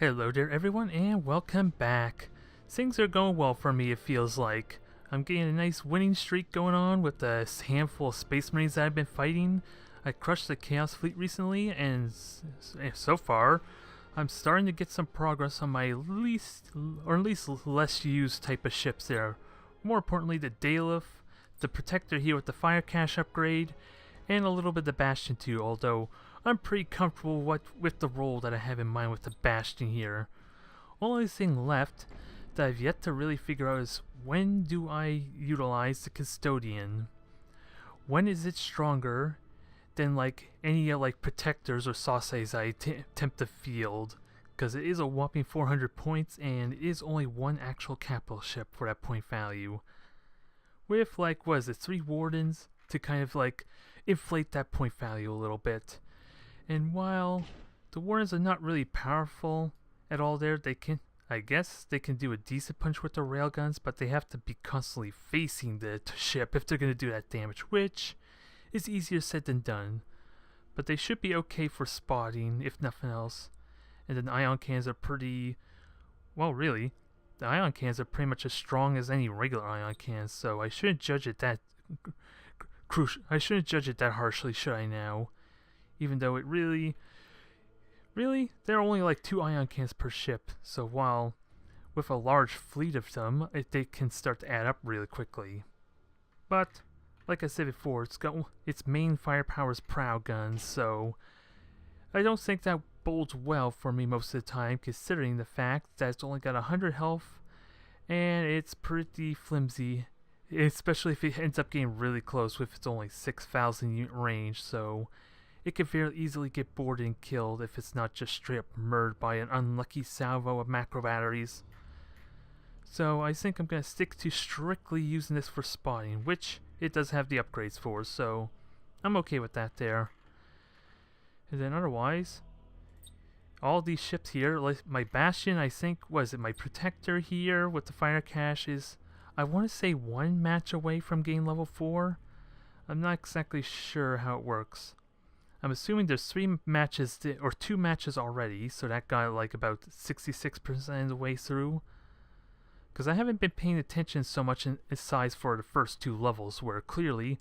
Hello there everyone and welcome back. Things are going well for me, it feels like. I'm getting a nice winning streak going on with the handful of Space Marines that I've been fighting. I crushed the Chaos Fleet recently and so far I'm starting to get some progress on my least or at least less used type of ships there. More importantly, the Dalef, the Protector here with the Fire Cache upgrade, and a little bit of the Bastion too, although I'm pretty comfortable with the role that I have in mind with the Bastion here. Only thing left that I've yet to really figure out is when do I utilize the Custodian? When is it stronger than like any like Protectors or Sauces I attempt to field? Because it is a whopping 400 points and it is only one actual capital ship for that point value. With like, what is it, 3 Wardens to kind of like inflate that point value a little bit. And while the Wardens are not really powerful at all there, I guess they can do a decent punch with the railguns, but they have to be constantly facing the ship if they're going to do that damage, which is easier said than done. But they should be okay for spotting, if nothing else. And then ion cannons are pretty, well really, the ion cannons are pretty much as strong as any regular ion cannons, so I shouldn't judge it that harshly, should I now? Even though it really, there are only like 2 ion cannons per ship, so while with a large fleet of them, they can start to add up really quickly. But, like I said before, it's got its main firepower is prow guns, so I don't think that bodes well for me most of the time, considering the fact that it's only got 100 health, and it's pretty flimsy, especially if it ends up getting really close with its only 6,000 unit range, so it can very easily get boarded and killed if it's not just straight up murdered by an unlucky salvo of macro batteries. So I think I'm going to stick to strictly using this for spotting, which it does have the upgrades for, so I'm okay with that there. And then otherwise, all these ships here, like my Bastion, I think, my Protector here with the Fire Cache is, I want to say 1 match away from getting level 4. I'm not exactly sure how it works. I'm assuming there's 3 matches, or 2 matches already, so that got like about 66% of the way through. Because I haven't been paying attention so much in size for the first 2 levels, where clearly,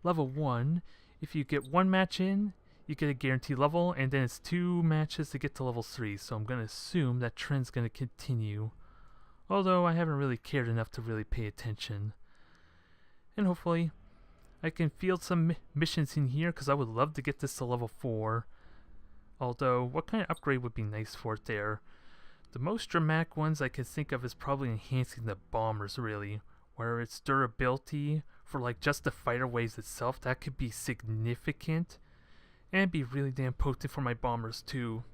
level 1, if you get 1 match in, you get a guaranteed level, and then it's 2 matches to get to level 3, so I'm going to assume that trend's going to continue. Although I haven't really cared enough to really pay attention. And hopefully I can field some missions in here, because I would love to get this to level 4. Although, what kind of upgrade would be nice for it there? The most dramatic ones I can think of is probably enhancing the bombers, really. Where its durability for like just the fighter waves itself, that could be significant. And be really damn potent for my bombers too.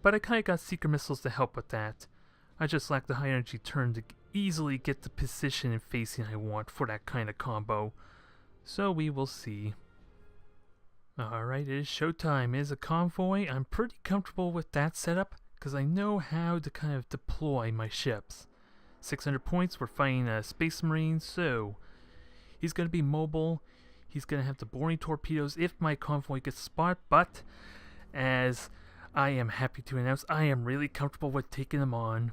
But I kinda got secret missiles to help with that. I just lack the high energy turn to easily get the position and facing I want for that kind of combo. So we will see. Alright, it is showtime. It is a convoy. I'm pretty comfortable with that setup because I know how to kind of deploy my ships. 600 points, we're fighting a Space Marine, so he's going to be mobile. He's going to have the boring torpedoes if my convoy gets spotted, but as I am happy to announce, I am really comfortable with taking them on.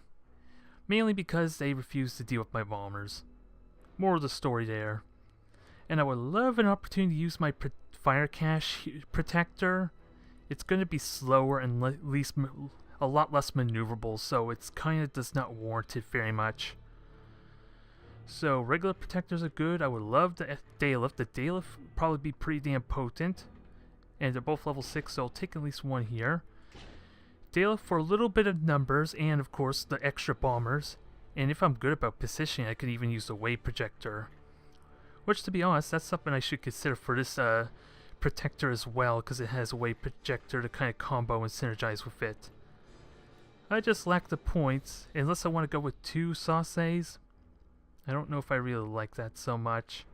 Mainly because they refuse to deal with my bombers. More of the story there. And I would love an opportunity to use my Fire Cache Protector. It's going to be slower and at least a lot less maneuverable, so it's kind of does not warrant it very much. So regular Protectors are good. I would love the Dalef. The Dalef would probably be pretty damn potent. And they're both level 6, so I'll take at least 1 here. Dalef for a little bit of numbers, and of course the extra bombers. And if I'm good about positioning, I could even use the Wave Projector. Which, to be honest, that's something I should consider for this Protector as well, because it has a Wave Projector to kind of combo and synergize with it. I just lack the points, unless I want to go with 2 Sauces. I don't know if I really like that so much.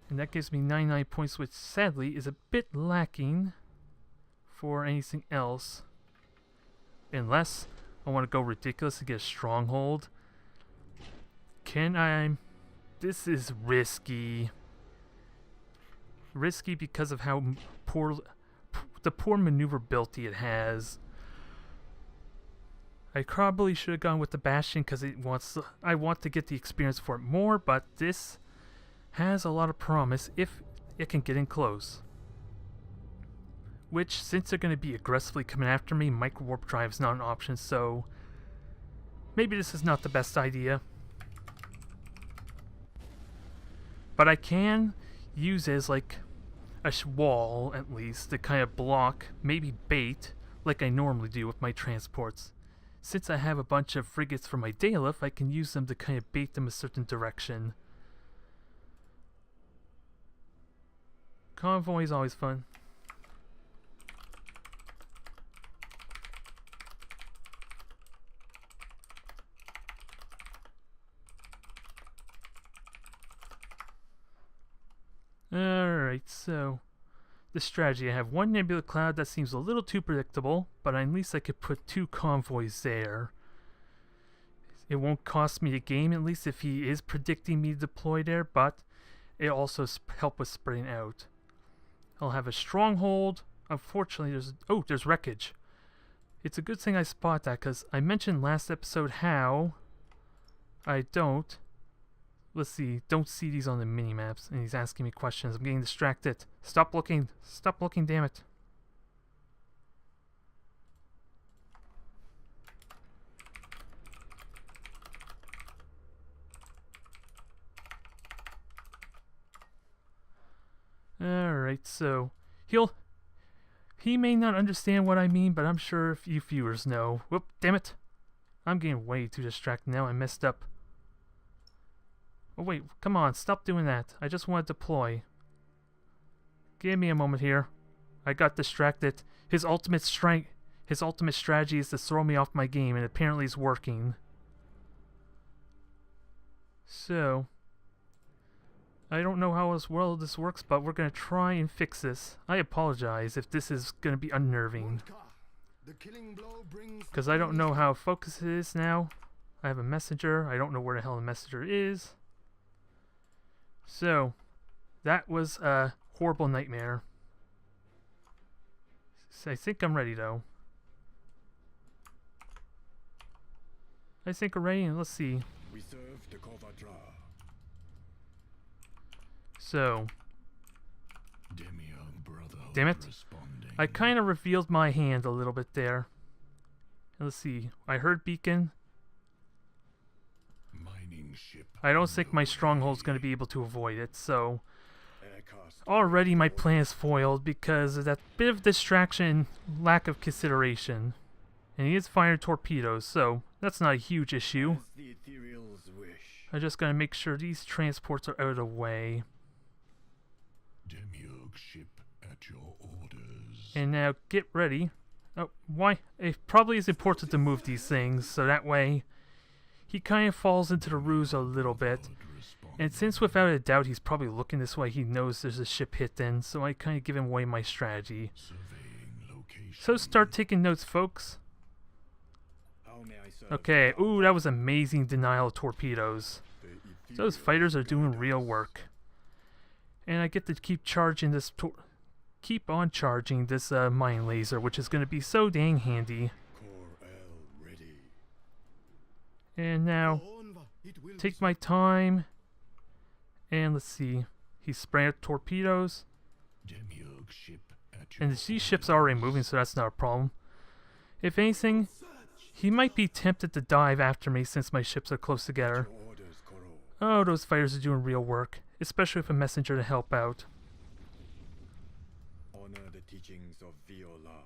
And that gives me 99 points, which sadly is a bit lacking for anything else. Unless I want to go ridiculous and get a stronghold. Can I? This is risky. Risky because of how poor the poor maneuverability it has. I probably should have gone with the Bastion because I want to get the experience for it more, but this has a lot of promise if it can get in close. Which, since they're going to be aggressively coming after me, micro warp drive is not an option, so maybe this is not the best idea. But I can use it as like a wall, at least, to kind of block, maybe bait, like I normally do with my transports. Since I have a bunch of frigates for my Dalef, I can use them to kind of bait them a certain direction. Convoy is always fun. Alright, so the strategy. I have one nebula cloud that seems a little too predictable, but at least I could put 2 convoys there. It won't cost me a game, at least if he is predicting me to deploy there, but it also helps with spreading out. I'll have a stronghold. Unfortunately, there's wreckage. It's a good thing I spot that, because I mentioned last episode how I don't see these on the mini-maps, and he's asking me questions. I'm getting distracted. Stop looking, damn it. Alright, so he may not understand what I mean, but I'm sure if you viewers know. Whoop, damn it. I'm getting way too distracted now. I messed up. Oh wait, come on, stop doing that. I just want to deploy. Give me a moment here. I got distracted. His ultimate strategy is to throw me off my game, and apparently it's working. So, I don't know how well this works, but we're going to try and fix this. I apologize if this is going to be unnerving, because I don't know how focused it is now. I have a messenger. I don't know where the hell the messenger is. So, that was a horrible nightmare. So I think I'm ready, though. I think we're ready, and let's see. We serve the Kovadra. So, Damn it. I kind of revealed my hand a little bit there. And let's see. I heard beacon. I don't think my stronghold's going to be able to avoid it, so already my plan is foiled because of that bit of distraction, lack of consideration. And he is firing torpedoes, so that's not a huge issue. I just gotta make sure these transports are out of the way. Ship at your orders. And now get ready. Oh, why? It probably is important to move these things, so that way he kind of falls into the ruse a little bit. And since without a doubt he's probably looking this way, he knows there's a ship hit then, so I kind of give him away my strategy. So start taking notes, folks. Okay, ooh, that was amazing denial of torpedoes. Those fighters are doing real work. And I get to keep charging this, mine laser, which is going to be so dang handy. And now, take my time, and let's see, he's spraying out torpedoes, and these ships are already moving, so that's not a problem. If anything, he might be tempted to dive after me since my ships are close together. Oh, those fighters are doing real work, especially with a messenger to help out. Honor the teachings of Viola.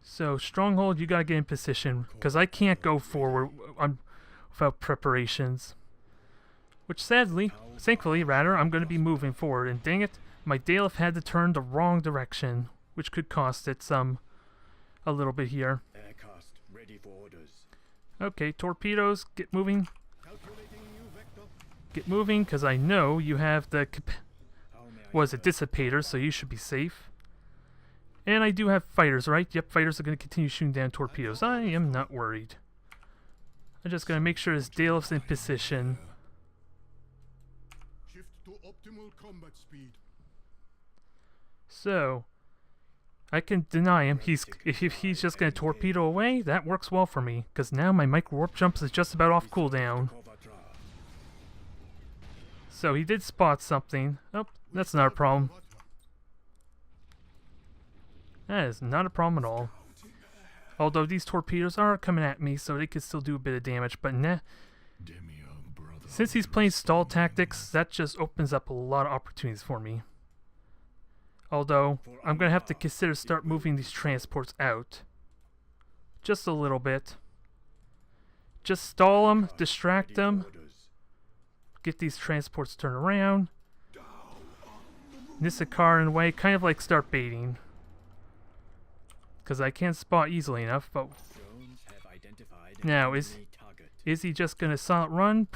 So, Stronghold, you gotta get in position, because I can't go forward without preparations. Which thankfully, I'm gonna be moving forward, and dang it, my Dalef had to turn the wrong direction, which could cost it a little bit here. Aircast ready for orders. Okay, torpedoes, get moving. Get moving, because I know you have the dissipator, so you should be safe. And I do have fighters, right? Yep, fighters are going to continue shooting down torpedoes. I am not worried. I'm just going to make sure his Dalef's in position. Shift to optimal combat speed. So, I can deny him. If he's just gonna torpedo away, that works well for me. Cause now my micro warp jumps is just about off cooldown. So he did spot something. Oh, that's not a problem. That is not a problem at all. Although these torpedoes are coming at me, so they could still do a bit of damage. But nah. Since he's playing stall tactics, that just opens up a lot of opportunities for me. Although, I'm going to have to consider start moving these transports out. Just a little bit. Just stall them, distract them. Get these transports turned around. Nisakar in the way, kind of like start baiting. Because I can't spot easily enough, but... Now, is he just going to silent run?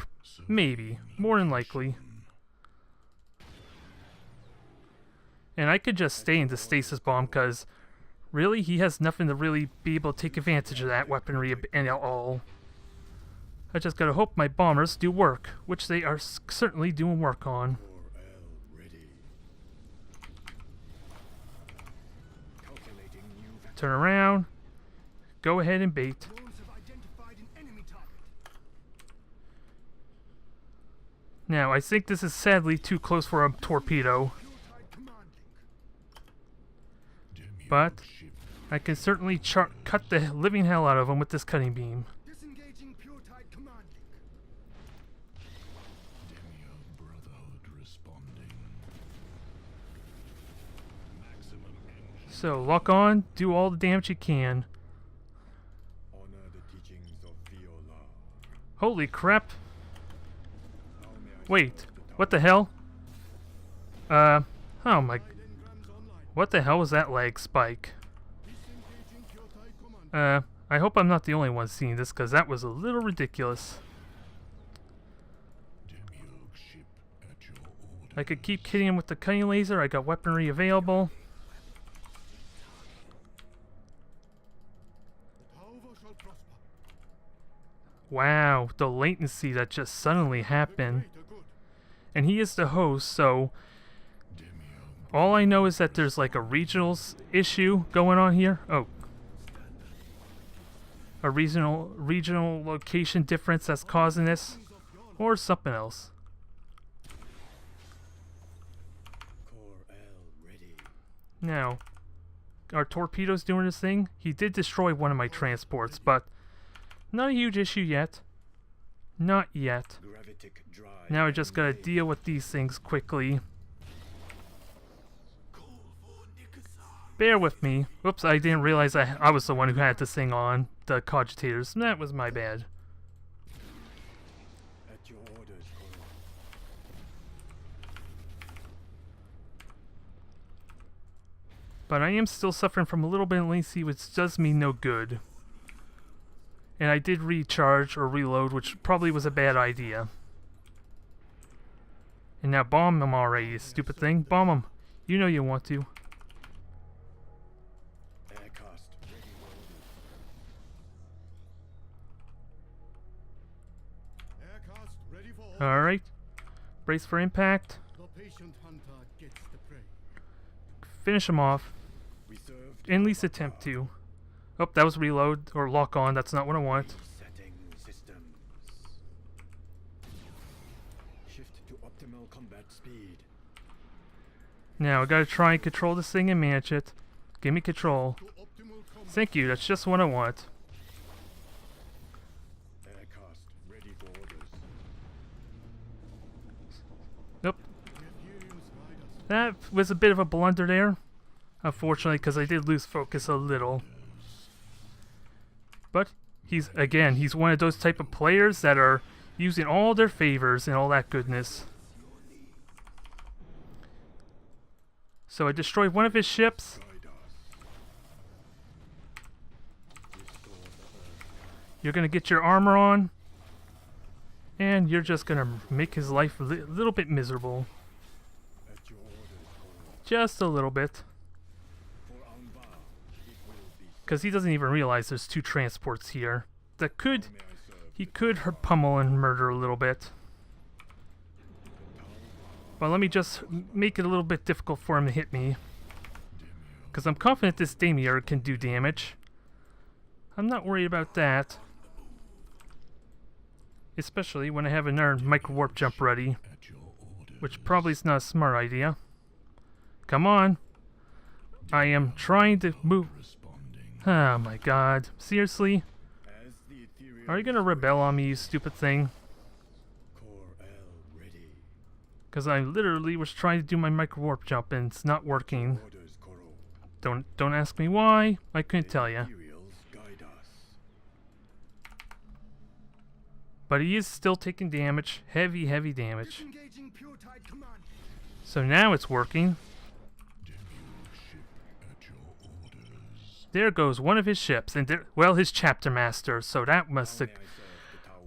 Maybe. More than likely. And I could just stay into stasis bomb, because really, he has nothing to really be able to take advantage of that weaponry at all. I just gotta hope my bombers do work, which they are certainly doing work on. Turn around. Go ahead and bait. Now, I think this is sadly too close for a torpedo. But I can certainly cut the living hell out of him with this cutting beam. So, lock on, do all the damage you can. Holy crap. Wait, what the hell? Oh my... What the hell was that lag spike? I hope I'm not the only one seeing this, because that was a little ridiculous. I could keep hitting him with the cutting laser, I got weaponry available. Wow, the latency that just suddenly happened. And he is the host, so... All I know is that there's like a regional issue going on here. Oh. A regional location difference that's causing this. Or something else. Now, are torpedoes doing this thing? He did destroy one of my transports, but not a huge issue yet. Not yet. Now I just gotta deal with these things quickly. Bear with me. Whoops, I didn't realize I was the one who had this thing on. The cogitators. That was my bad. At your orders, But I am still suffering from a little bit of latency, which does me no good. And I did recharge or reload, which probably was a bad idea. And now bomb them already, you stupid thing. Bomb them. You know you want to. Alright. Brace for impact. Finish him off. At least attempt to. Oh, that was reload or lock on. That's not what I want. Shift to optimal combat speed. Now I gotta try and control this thing and manage it. Give me control. Thank you. That's just what I want. Nope. That was a bit of a blunder there. Unfortunately, because I did lose focus a little. But he's one of those type of players that are using all their favors and all that goodness. So I destroyed one of his ships. You're gonna get your armor on. And you're just gonna make his life a little bit miserable. Just a little bit. Because he doesn't even realize there's two transports here. That he could pummel and murder a little bit. But let me just make it a little bit difficult for him to hit me. Because I'm confident this Demiurge can do damage. I'm not worried about that. Especially when I have another micro-warp jump ready. Which probably is not a smart idea. Come on. I am trying to move. Oh my god. Seriously? Are you gonna rebel on me, you stupid thing? Because I literally was trying to do my micro-warp jump and it's not working. Don't ask me why. I couldn't tell you. But he is still taking damage. Heavy, heavy damage. So now it's working. There goes one of his ships, and there, well, his chapter master, so that must have...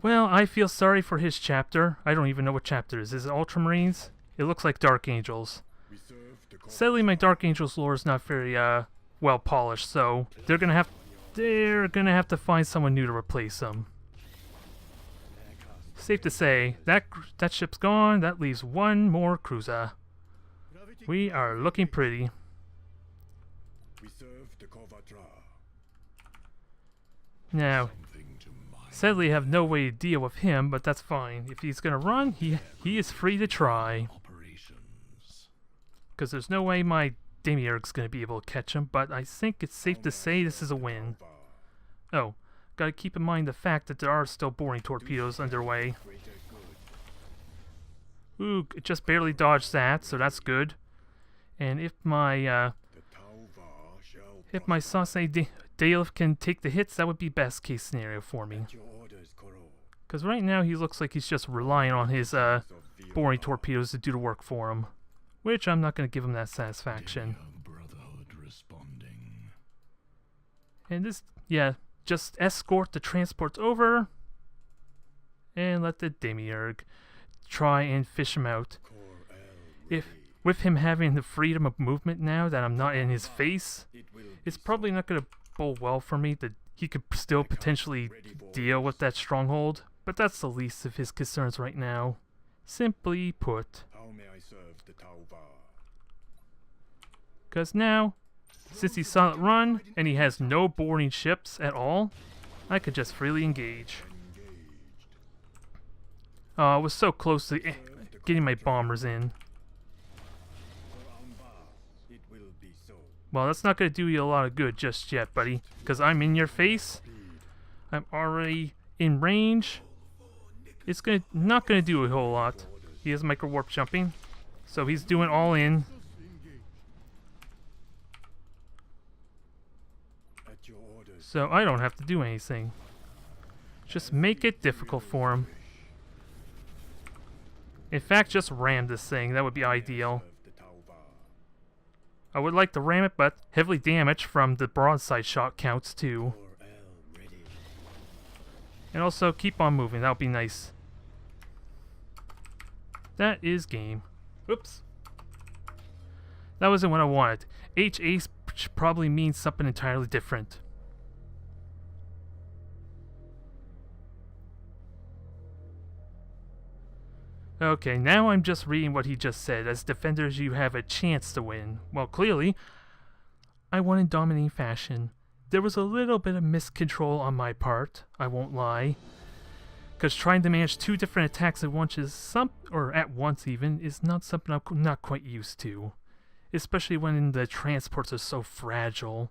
Well, I feel sorry for his chapter. I don't even know what chapter it is. Is it Ultramarines? It looks like Dark Angels. Sadly, my Dark Angels lore is not very, well polished, so they're gonna have to find someone new to replace them. Safe to say, that ship's gone. That leaves one more cruiser. We are looking pretty. Now, sadly, I have no way to deal with him, but that's fine. If he's gonna run, he is free to try. Because there's no way my Demiurge's gonna be able to catch him, but I think it's safe to say this is a win. Oh, gotta keep in mind the fact that there are still boring torpedoes underway. Ooh, it just barely dodged that, so that's good. And if my Sase Dale can take the hits, that would be best case scenario for me. Because right now he looks like he's just relying on his boring torpedoes to do the work for him. Which I'm not going to give him that satisfaction. And this, yeah, just escort the transports over. And let the Demiurge try and fish him out. With him having the freedom of movement now that I'm not in his face, it's probably not going to bowl well for me that he could still potentially deal with that stronghold, but that's the least of his concerns right now. Simply put. Because now, since he's silent run, and he has no boarding ships at all, I could just freely engage. Oh, I was so close to getting my bombers in. Well, that's not going to do you a lot of good just yet, buddy. Because I'm in your face. I'm already in range. It's not going to do a whole lot. He has micro-warp jumping. So he's doing all in. So I don't have to do anything. Just make it difficult for him. In fact, just ram this thing. That would be ideal. I would like to ram it, but heavily damaged from the broadside shot counts too. And also keep on moving. That would be nice. That is game. Oops. That wasn't what I wanted. HA probably means something entirely different. Okay, now I'm just reading what he just said. As defenders, you have a chance to win. Well, clearly, I won in dominating fashion. There was a little bit of miscontrol on my part, I won't lie. Because trying to manage two different attacks at once is at once even, is not something I'm not quite used to. Especially when the transports are so fragile.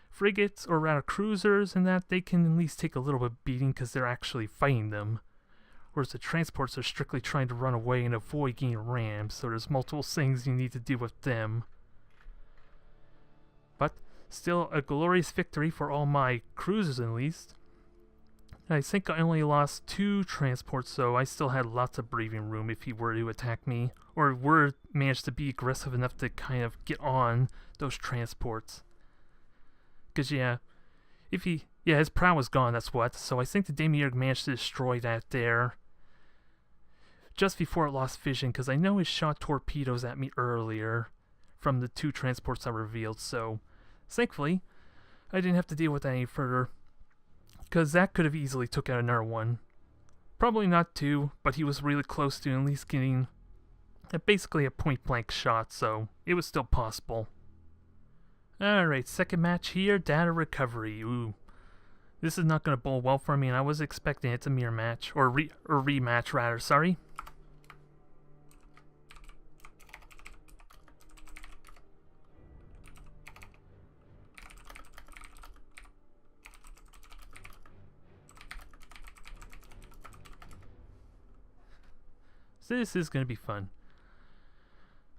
Frigates, or rather cruisers, and that they can at least take a little bit beating because they're actually fighting them. Whereas the transports are strictly trying to run away and avoid getting rammed, so there's multiple things you need to do with them. But still a glorious victory for all my cruisers at least. I think I only lost 2 transports, so I still had lots of breathing room if he were to attack me, or were managed to be aggressive enough to kind of get on those transports. Because his prow was gone, that's what, so I think the Demiurge managed to destroy that there just before it lost vision, because I know it shot torpedoes at me earlier from the 2 transports I revealed, so thankfully I didn't have to deal with that any further, because that could have easily took out another one. Probably not 2, but he was really close to at least getting basically a point-blank shot, so it was still possible. Alright, second match here, data recovery. Ooh. This is not going to bowl well for me, and I was expecting it's a mirror match. Or rematch, rather, sorry. So this is going to be fun.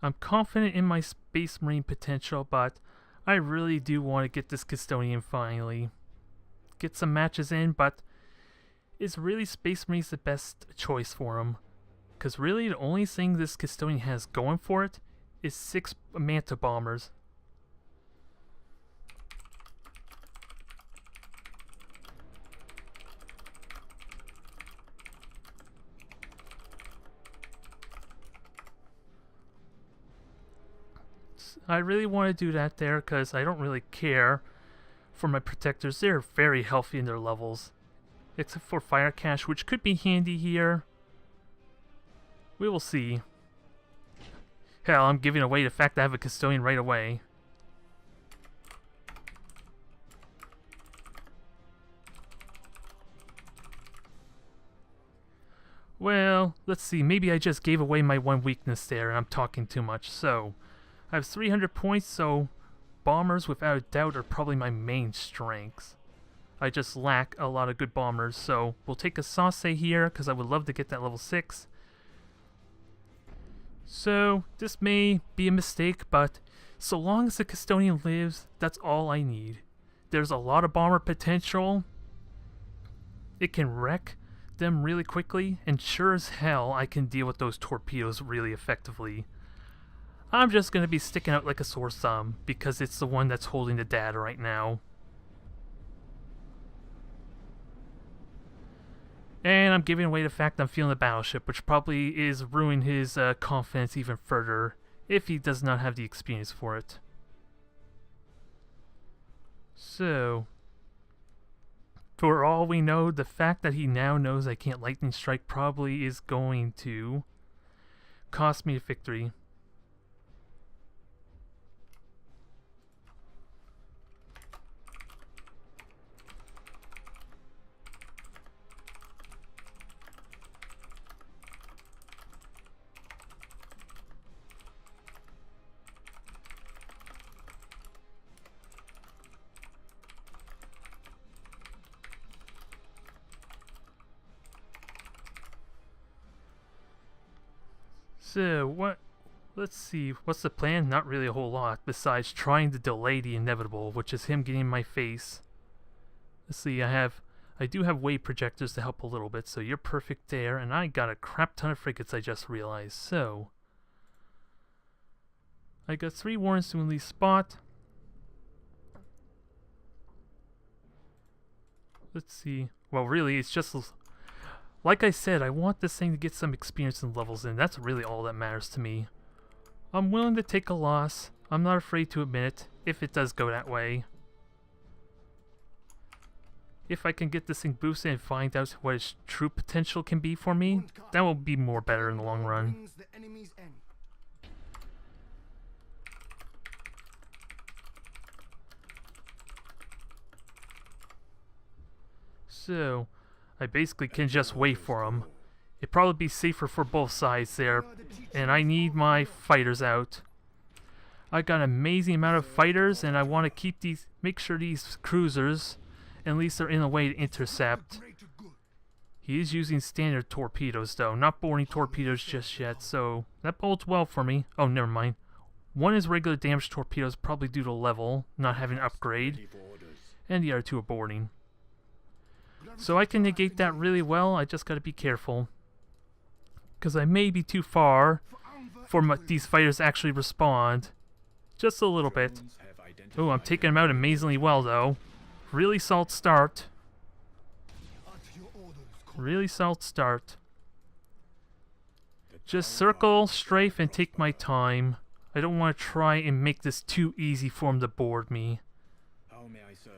I'm confident in my Space Marine potential, but I really do want to get this Custodian finally. Get some matches in, but is really Space Marines the best choice for him? Because really the only thing this Custodian has going for it is 6 Manta Bombers. I really want to do that there because I don't really care for my protectors. They're very healthy in their levels. Except for Fire Cash, which could be handy here. We will see. Hell, I'm giving away the fact that I have a Custodian right away. Well, let's see. Maybe I just gave away my one weakness there and I'm talking too much. So, I have 300 points, so bombers without a doubt are probably my main strengths. I just lack a lot of good bombers, so we'll take a Sauce here because I would love to get that level 6. So, this may be a mistake, but so long as the Custodian lives, that's all I need. There's a lot of bomber potential. It can wreck them really quickly, and sure as hell I can deal with those torpedoes really effectively. I'm just going to be sticking out like a sore thumb because it's the one that's holding the data right now. And I'm giving away the fact I'm feeling the battleship, which probably is ruining his confidence even further if he does not have the experience for it. So, for all we know, the fact that he now knows I can't Lightning Strike probably is going to cost me a victory. So, let's see, what's the plan? Not really a whole lot, besides trying to delay the inevitable, which is him getting in my face. Let's see, I do have wave projectors to help a little bit, so you're perfect there, and I got a crap ton of frigates I just realized, so... I got 3 warrants to release spot. Let's see, well really, it's just... Like I said, I want this thing to get some experience and levels in. That's really all that matters to me. I'm willing to take a loss. I'm not afraid to admit it, if it does go that way. If I can get this thing boosted and find out what its true potential can be for me, that will be more better in the long run. So... I basically can just wait for him. It'd probably be safer for both sides there, and I need my fighters out. I got an amazing amount of fighters, and I want to keep these, make sure these cruisers, at least they're in a way to intercept. He is using standard torpedoes though, not boarding torpedoes just yet, so that bodes well for me. Oh, never mind. One is regular damage torpedoes, probably due to level, not having an upgrade, and the other 2 are boarding. So I can negate that really well, I just gotta be careful. Because I may be too far for these fighters to actually respond. Just a little bit. Oh, I'm taking them out amazingly well though. Really solid start. Really solid start. Just circle, strafe, and take my time. I don't want to try and make this too easy for him to board me.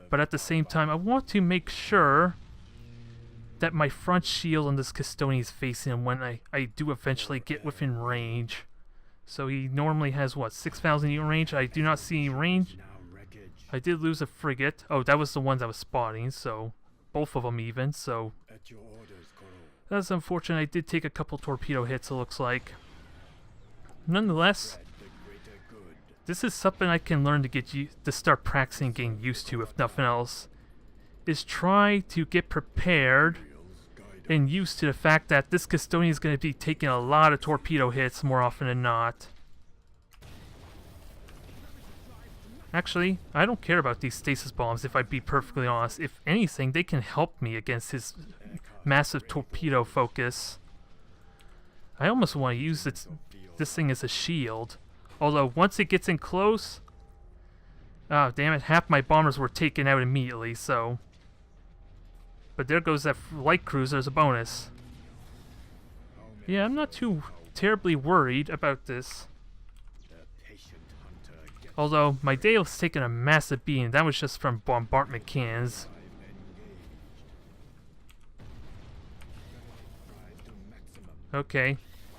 But at the same time, I want to make sure that my front shield on this Custodian is facing him when I do eventually get within range. So he normally has, what, 6,000 unit range? I do not see any range. I did lose a frigate. Oh, that was the ones I was spotting, so both of them even, so At your orders, Koro. that's unfortunate. I did take a couple torpedo hits, it looks like. Nonetheless, Spread the greater good. this is something I can learn to start practicing and getting used to, if nothing else. Is try to get prepared Imperials guide and used to the fact that this Custodian is going to be taking a lot of torpedo hits more often than not. Actually, I don't care about these stasis bombs, if I be perfectly honest. If anything, they can help me against his massive torpedo focus. I almost want to use this thing as a shield. Although, once it gets in close... Oh, damn it, half my bombers were taken out immediately, so... But there goes that light cruiser as a bonus. Yeah, I'm not too terribly worried about this. the patient hunter gets Although, my day was taking a massive beating. That was just from bombardment cannons. time engaged. Drive to maximum. Okay.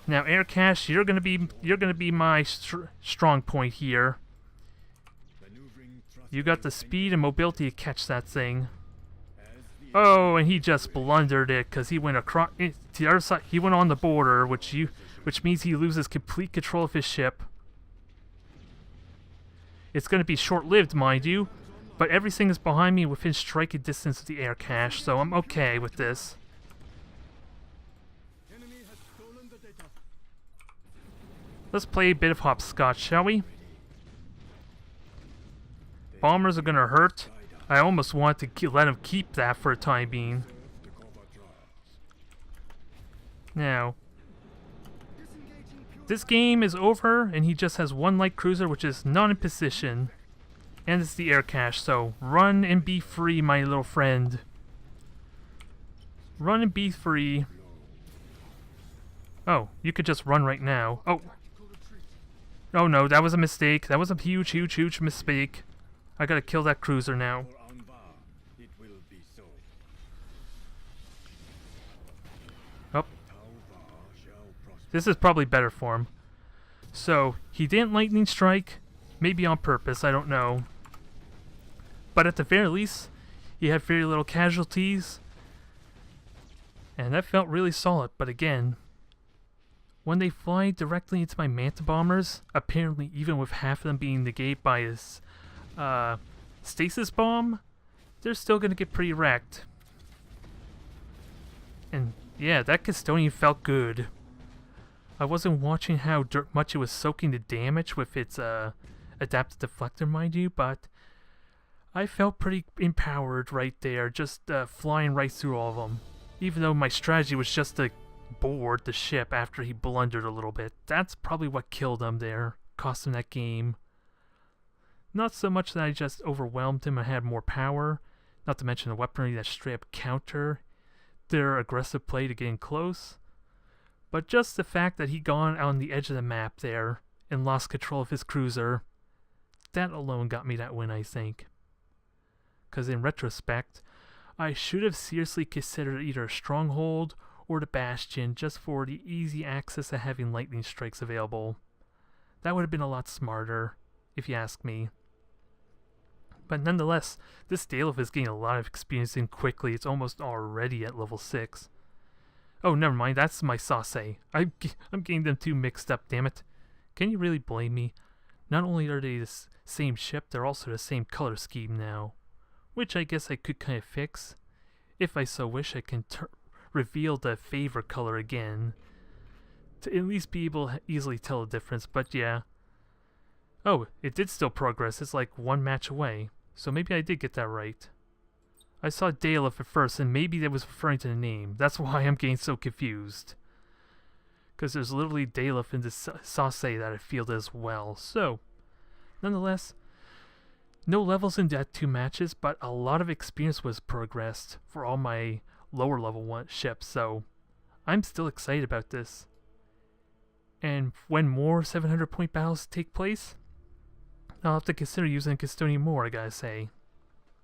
Now, air cache, you're gonna be my strong point here. Maneuvering thrust You got the speed and mobility to catch that thing. as the Oh, and he just blundered it because he went across to the other side. He went on the border, which means he loses complete control of his ship. It's going to be short-lived, mind you, but everything is behind me within striking distance of the air cache, so I'm okay with this. enemy has stolen the data. Let's play a bit of hopscotch, shall we? Bombers are going to hurt. I almost want to let him keep that for a time being. The cover draft. Now, this game is over, and he just has one light cruiser, which is not in position. And it's the air cache, so run and be free, my little friend. Run and be free. Oh, you could just run right now. Oh. Oh no, that was a mistake. That was a huge, huge, huge mistake. I gotta kill that cruiser now. For Anvar, it will be so. Oh, Tauvar shall prosper. this is probably better for him. So, he didn't lightning strike. Maybe on purpose, I don't know. But at the very least, he had very little casualties. And that felt really solid, but again, when they fly directly into my Manta bombers, apparently even with half of them being negated by his stasis bomb, they're still gonna get pretty wrecked. And yeah, that Custodian felt good. I wasn't watching how much it was soaking the damage with its adaptive deflector, mind you, but I felt pretty empowered right there, just flying right through all of them. Even though my strategy was just to board the ship after he blundered a little bit. That's probably what killed him there, cost him that game. Not so much that I just overwhelmed him and had more power, not to mention the weaponry that straight up counter their aggressive play to getting close, but just the fact that he gone on the edge of the map there and lost control of his cruiser, that alone got me that win, I think. Because in retrospect, I should have seriously considered either a stronghold or the bastion just for the easy access of having lightning strikes available. That would have been a lot smarter, if you ask me. But nonetheless, this Dalef is getting a lot of experience in quickly. It's almost already at level 6. Oh, never mind, that's my Sase. I'm getting them two mixed up, damn it. Can you really blame me? Not only are they the same ship, they're also the same color scheme now. Which I guess I could kind of fix. If I so wish, I can reveal the favorite color again. To at least be able to easily tell the difference, but yeah. Oh, it did still progress. It's like one match away. So maybe I did get that right. I saw Dalef at first, and maybe that was referring to the name. That's why I'm getting so confused. Because there's literally Dalef in this Sase that I feel as well. So, nonetheless, no levels in that 2 matches, but a lot of experience was progressed for all my lower level ships, so I'm still excited about this. And when more 700 point battles take place, I'll have to consider using Custodian more, I gotta say.